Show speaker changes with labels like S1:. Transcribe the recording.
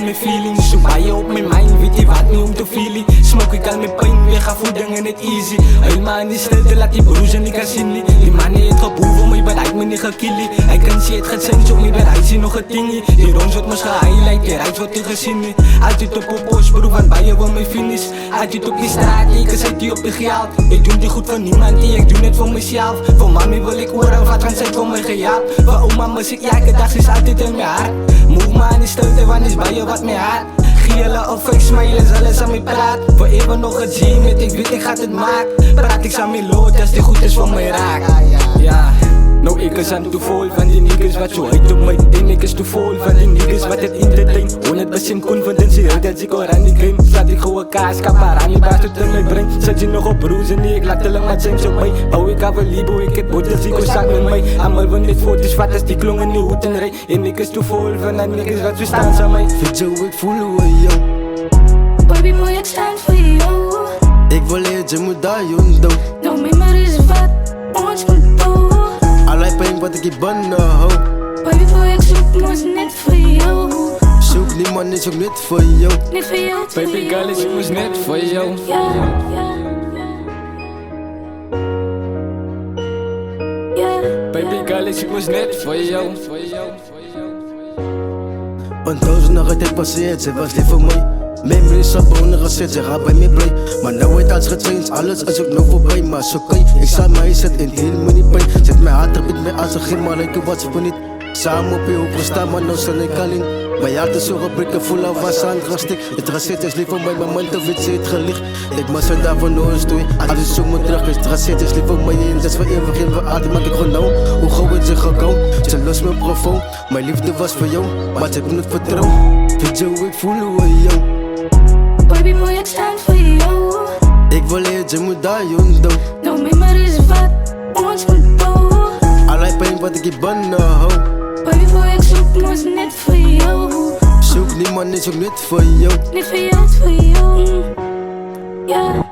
S1: mijn feelings. Zoek bij je op mijn mind, weet je wat niet om te feeling. Smoke ik al mijn pijn, weer ga voeding en het easy. Helemaal in die stilte, laat die broers en die casini. Die man heeft geboeven, om je bereik me niet gekillie. Hij kan shit, gaat zijn, zo niet bereik zie nog het dingie. Die rons wordt me gehighlight, die rijdt wordt die gezien niet. Altijd op post, broer, want bij je wil mijn finish. Altijd op die straat, ik zet die op de gehaald. Ik doe die goed voor niemand, ik doe het voor mezelf. Voor mami wil ik horen wat van zij voor mij gejaagd. Voor oma muziek, ja, elke dag is altijd in mijn hart. Move man, is stilte, want is bij je wat mij hart. Gielen of ik smilen, alles aan mij praat. Voor even nog het zien, met ik weet ik gaat het maken. Praat ik aan mijn lood, als die goed is voor mij raak. Ja. Nou ik is aan te vol van die niggas wat zo heet op mij. En ik is te vol van die niggas wat het entertain. 100% confidence, dat ik hoor aan die game. Slaat ik gewoon kaas, kapar aan die baas tot in mijn brein. Zet je nog op roes en nee, ik laat hulle maar zijn zo bij. Hou ik af een libo, ik het boot als ik ook zak met mij. Amal van dit foto's wat als die klong in die hoed en rij. En ik is te vol van die niggas wat zo staan aan mij.
S2: Vind jou, ik voel hoe jou.
S3: Baby boy, ik sta voor jou.
S2: Ik wil je moet daar doen.
S3: Nou, mijn maar is wat ons moet doen.
S2: Allerlei pijn wat ik je bannen hou.
S3: Baby boy, ik zoek ons net voor jou.
S2: Zoek niemand, is ook niet voor jou.
S3: Niet voor jou,
S1: Baby girl, ik was net voor jou.
S3: Ja, ja.
S1: Baby girl, ik was net voor jou.
S2: Onthoud ze nog het passeert, ze was lief voor mij. Memories op onder gezet, ze gaat bij me blij. Maar nou het als getraind, alles is ook nog voorbij. Maar zo kan je, ik zal mij zetten in heel me niet pijn. Zet mijn hart op met mij als een geen maar ik wat ze voor niet. Samen op je hoek staan, maar nou zijn ik alleen. Mijn hart is zo geprikken, voel af als aan het stik. Het gezet is lief voor mij, mijn man te wit zit gelicht. Ik mag ze daarvoor nooit stoeien, alles zo moet terug. Het gezet is lief voor mij en dat is voor eeuwig in voor altijd. Maak ik gewoon nou, hoe gauw het zich gekomen. Ze los mijn profoon, mijn liefde was voor jou, maar ze hebben het vertrouwen. Vind jou, ik voel hoe jou.
S3: Baby boy, ik sta voor jou.
S2: Ik wil je moet daar doen.
S3: Nou, mijn maar is wat ons moet doen.
S2: Allerlei pijn wat ik je bannen hou.
S3: Baby boy, ik zoek ons net voor jou.
S2: Zoek niemand, is ook niet voor jou.
S3: Niet voor jou, voor jou. Ja.